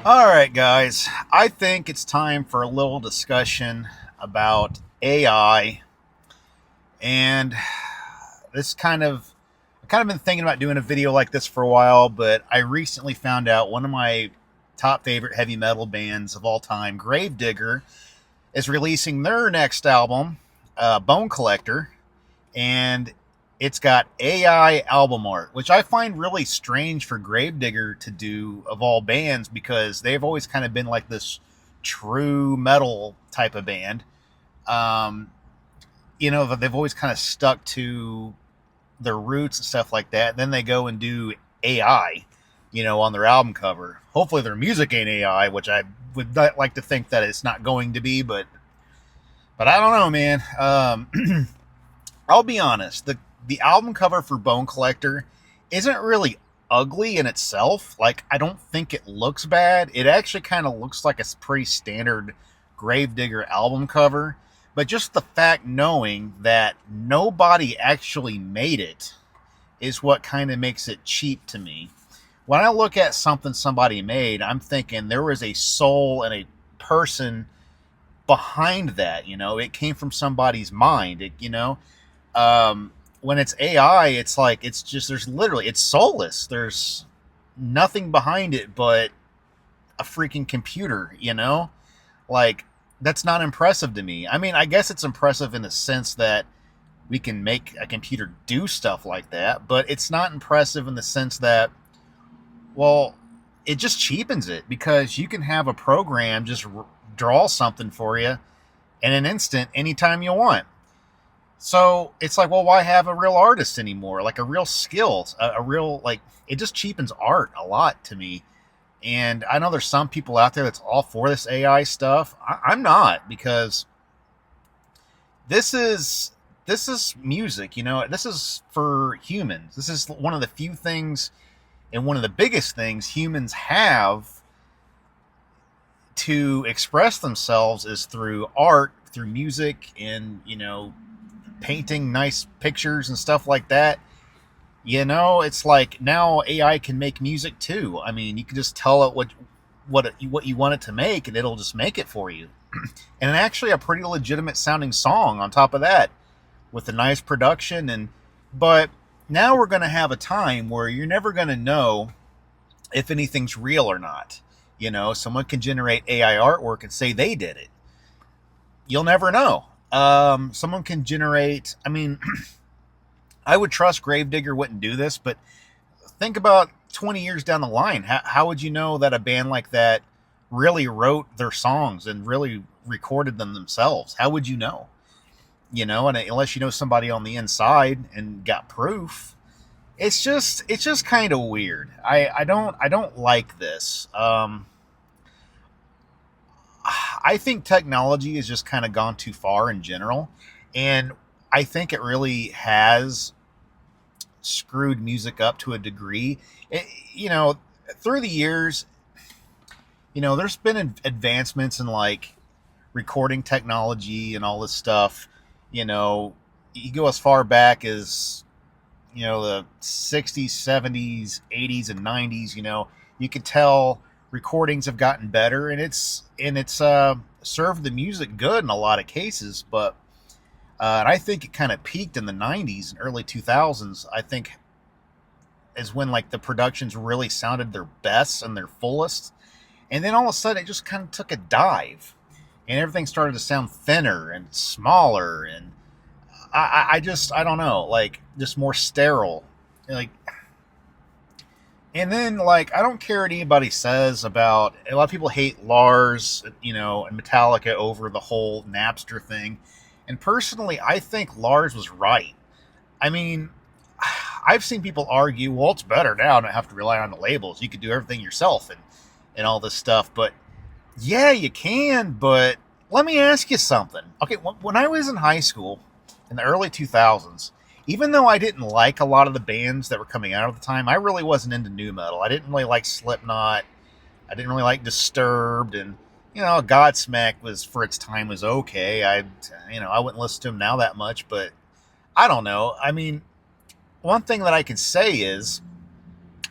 All right, guys. I think it's time for a little discussion about AI. And this I've kind of been thinking about doing a video like this for a while, but I recently found out one of my top favorite heavy metal bands of all time, Gravedigger, is releasing their next album, Bone Collector, and it's got AI album art, which I find really strange for Gravedigger to do of all bands because they've always kind of been like this true metal type of band. Um, they've always kind of stuck to their roots and stuff like that. Then they go and do AI, on their album cover. Hopefully their music ain't AI, which I would like to think that it's not going to be, but I don't know, man. I'll be honest. The album cover for Bone Collector isn't really ugly in itself. Like, I don't think it looks bad. It actually kind of looks like a pretty standard Gravedigger album cover. But just the fact knowing that nobody actually made it is what kind of makes it cheap to me. When I look at something somebody made, I'm thinking there was a soul and a person behind that. It came from somebody's mind. When it's AI, it's like it's soulless. There's nothing behind it but a freaking computer. Like, that's not impressive to me. I mean, I guess it's impressive in the sense that we can make a computer do stuff like that, but it's not impressive in the sense that, well, it just cheapens it because you can have a program just draw something for you in an instant anytime you want. So it's like, well, why have a real artist anymore? Like a real skill, a real, like, it just cheapens art a lot to me. And I know there's some people out there that's all for this AI stuff. I'm not, because this is music, this is for humans. This is one of the few things and one of the biggest things humans have to express themselves is through art, through music, and, painting nice pictures and stuff like that. It's like now AI can make music too. I mean, you can just tell it what you want it to make, and it'll just make it for you. And actually, a pretty legitimate sounding song on top of that, with a nice production. But now we're going to have a time where you're never going to know if anything's real or not. Someone can generate AI artwork and say they did it. You'll never know. Someone can generate. I mean, I would trust Gravedigger wouldn't do this, but think about 20 years down the line. How would you know that a band like that really wrote their songs and really recorded them themselves? How would you know? And unless you know somebody on the inside and got proof, it's just kind of weird. I don't like this. I think technology has just kind of gone too far in general, and I think it really has screwed music up to a degree. Through the years, there's been advancements in like recording technology and all this stuff. You go as far back as the 60s, 70s, 80s, and 90s. You could tell recordings have gotten better, and it's served the music good in a lot of cases. But and I think it kind of peaked in the 90s and early 2000s. I think is when like the productions really sounded their best and their fullest. And then all of a sudden it just kind of took a dive, and everything started to sound thinner and smaller. And I don't know, like just more sterile. Like, and then, like, I don't care what anybody says about, a lot of people hate Lars, and Metallica over the whole Napster thing. And personally, I think Lars was right. I mean, I've seen people argue, well, it's better now, don't have to rely on the labels. You could do everything yourself and all this stuff. But yeah, you can. But let me ask you something. Okay, when I was in high school in the early 2000s, even though I didn't like a lot of the bands that were coming out at the time, I really wasn't into nu metal. I didn't really like Slipknot. I didn't really like Disturbed, and Godsmack was, for its time, was okay. I wouldn't listen to him now that much, but I don't know. I mean, one thing that I can say is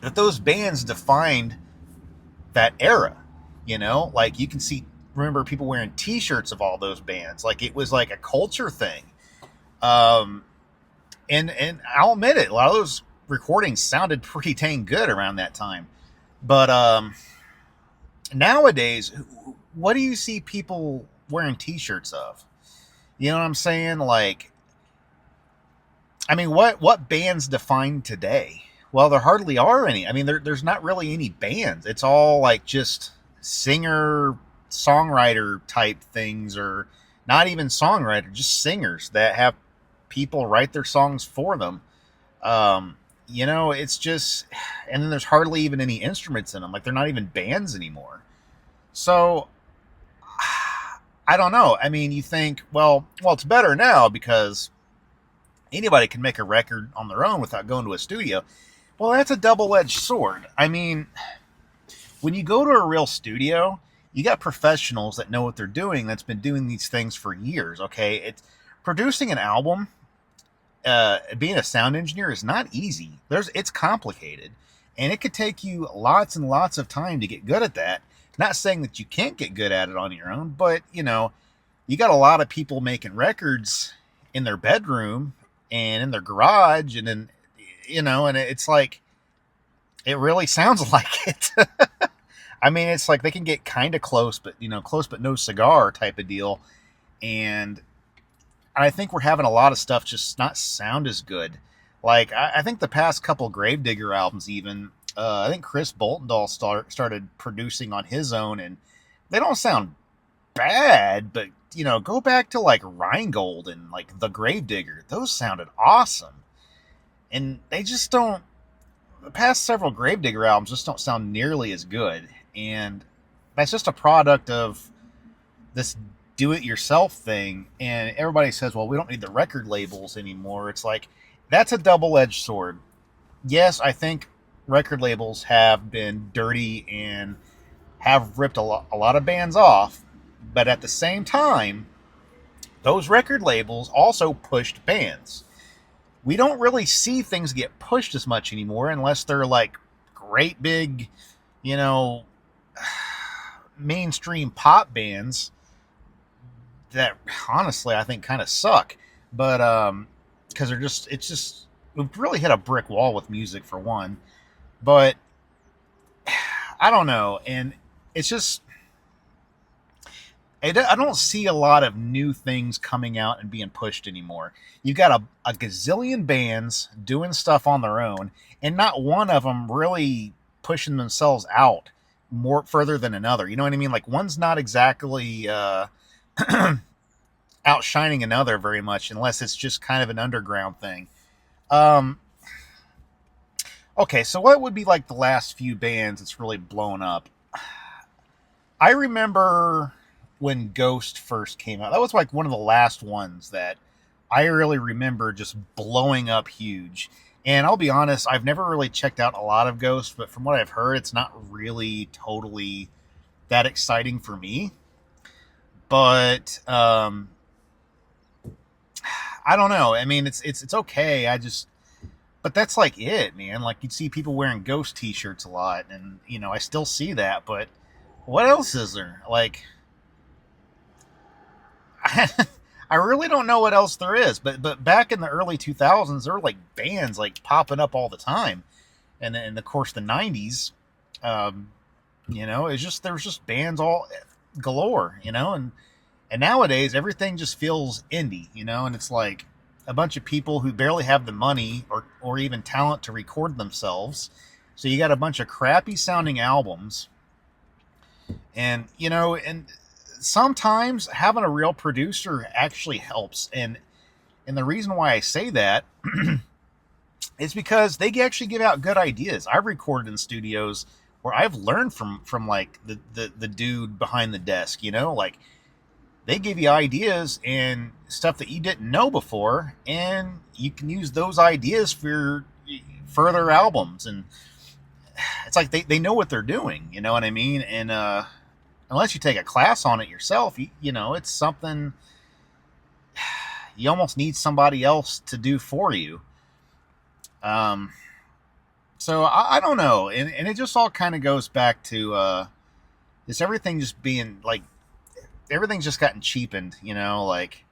that those bands defined that era. You know, like you can see, remember people wearing T-shirts of all those bands. Like it was like a culture thing. Um, and I'll admit it, a lot of those recordings sounded pretty dang good around that time. But nowadays, what do you see people wearing T-shirts of? You know what I'm saying? Like, I mean, what bands define today? Well, there hardly are any. I mean, there's not really any bands. It's all like just singer songwriter type things, or not even songwriter, just singers that have people write their songs for them. You know, it's just, and then there's hardly even any instruments in them. Like they're not even bands anymore. So I don't know. I mean, you think, well, it's better now because anybody can make a record on their own without going to a studio. Well, that's a double-edged sword. I mean, when you go to a real studio, you got professionals that know what they're doing, that's been doing these things for years. Okay, it's producing an album. Being a sound engineer is not easy. It's complicated, and it could take you lots and lots of time to get good at that. Not saying that you can't get good at it on your own, but you know, you got a lot of people making records in their bedroom and in their garage, and then you know, and it's like it really sounds like it. I mean, it's like they can get kind of close, but you know, close but no cigar type of deal, and I think we're having a lot of stuff just not sound as good. Like I think the past couple Gravedigger albums, even I think Chris Boltondahl started producing on his own, and they don't sound bad, but you know, go back to like Rheingold and like the Gravedigger; those sounded awesome, and they just don't. The past several Gravedigger albums just don't sound nearly as good, and that's just a product of this do-it-yourself thing. And everybody says, "Well, we don't need the record labels anymore." It's like that's a double-edged sword. Yes, I think record labels have been dirty and have ripped a lot of bands off, but at the same time, those record labels also pushed bands. We don't really see things get pushed as much anymore unless they're like great big, you know, mainstream pop bands that honestly I think kind of suck. But because it's just we've really hit a brick wall with music for one. But I don't know, and it's just I don't see a lot of new things coming out and being pushed anymore. You've got a gazillion bands doing stuff on their own, and not one of them really pushing themselves out more further than another. You know what I mean? Like one's not exactly outshining another very much, unless it's just kind of an underground thing. Um, okay, so what would be like the last few bands that's really blown up? I remember when Ghost first came out. That was like one of the last ones that I really remember just blowing up huge. And I'll be honest, I've never really checked out a lot of Ghost, but from what I've heard, it's not really totally that exciting for me. But I don't know. I mean, it's okay. But that's like it, man. Like you'd see people wearing Ghost T-shirts a lot, and you know, I still see that. But what else is there? Like, I really don't know what else there is. But back in the early 2000s, there were like bands like popping up all the time, and of course the 90s, um, you know, it's just there was just bands all galore, you know, and nowadays everything just feels indie, you know, and it's like a bunch of people who barely have the money or even talent to record themselves. So you got a bunch of crappy sounding albums, and you know, and sometimes having a real producer actually helps. And the reason why I say that is because they actually give out good ideas. I've recorded in studios where I've learned from like the dude behind the desk, you know, like they give you ideas and stuff that you didn't know before, and you can use those ideas for your further albums. And it's like they know what they're doing, you know what I mean? And unless you take a class on it yourself, you know, it's something you almost need somebody else to do for you. Um, so I don't know, and it just all kind of goes back to just everything just being like everything's just gotten cheapened, you know, like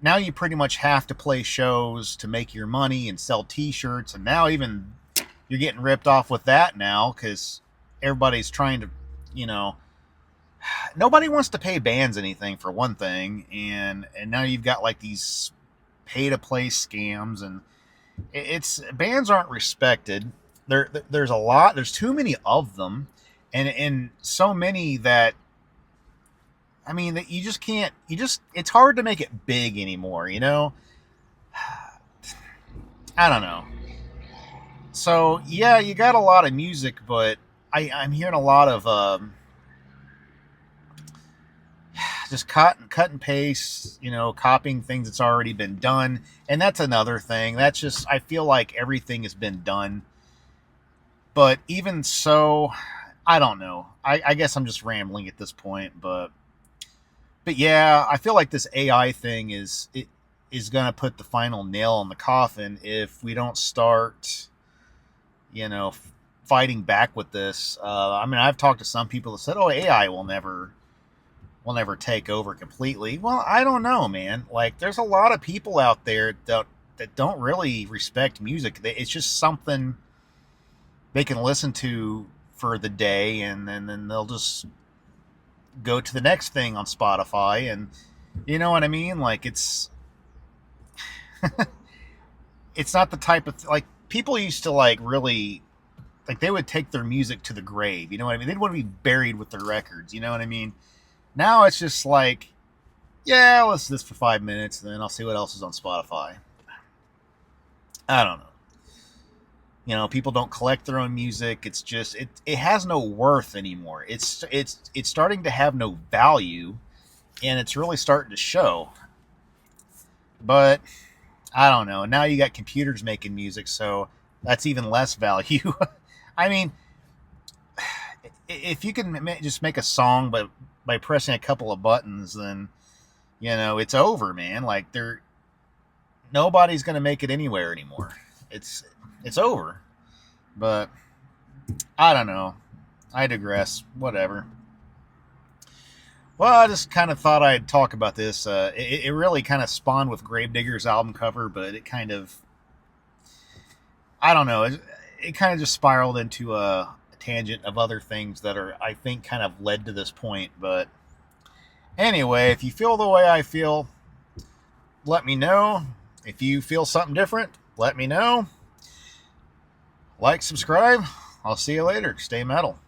now you pretty much have to play shows to make your money and sell T-shirts, and now even you're getting ripped off with that now because everybody's trying to, you know, nobody wants to pay bands anything for one thing, and now you've got like these pay to play scams, and it's bands aren't respected. There's a lot. There's too many of them, and so many that I mean that you just can't. You just it's hard to make it big anymore. You know, I don't know. So yeah, you got a lot of music, but I'm hearing a lot of just cut and paste. You know, copying things that's already been done, and that's another thing. That's just I feel like everything has been done. But even so, I don't know. I guess I'm just rambling at this point, but yeah, I feel like this AI thing is gonna put the final nail on the coffin if we don't start, you know, fighting back with this. I mean, I've talked to some people that said, "Oh, AI will never take over completely." Well, I don't know, man. Like, there's a lot of people out there that don't really respect music. It's just something they can listen to for the day, and then they'll just go to the next thing on Spotify, and you know what I mean? Like it's not the type of like people used to like really like they would take their music to the grave. You know what I mean? They'd want to be buried with their records. You know what I mean? Now it's just like, yeah, I'll listen to this for 5 minutes, and then I'll see what else is on Spotify. I don't know. You know, people don't collect their own music. It's just it has no worth anymore. It's starting to have no value, and it's really starting to show. But I don't know. Now you got computers making music, so that's even less value. I mean, if you can just make a song by pressing a couple of buttons, then you know it's over, man. Like nobody's gonna make it anywhere anymore. It's over. But I don't know. I digress. Whatever. Well, I just kind of thought I'd talk about this. It really kind of spawned with Gravedigger's album cover, but it kind of, I don't know, it kind of just spiraled into a tangent of other things that are, I think, kind of led to this point. But anyway, if you feel the way I feel, let me know. If you feel something different, let me know. Like, subscribe. I'll see you later. Stay metal.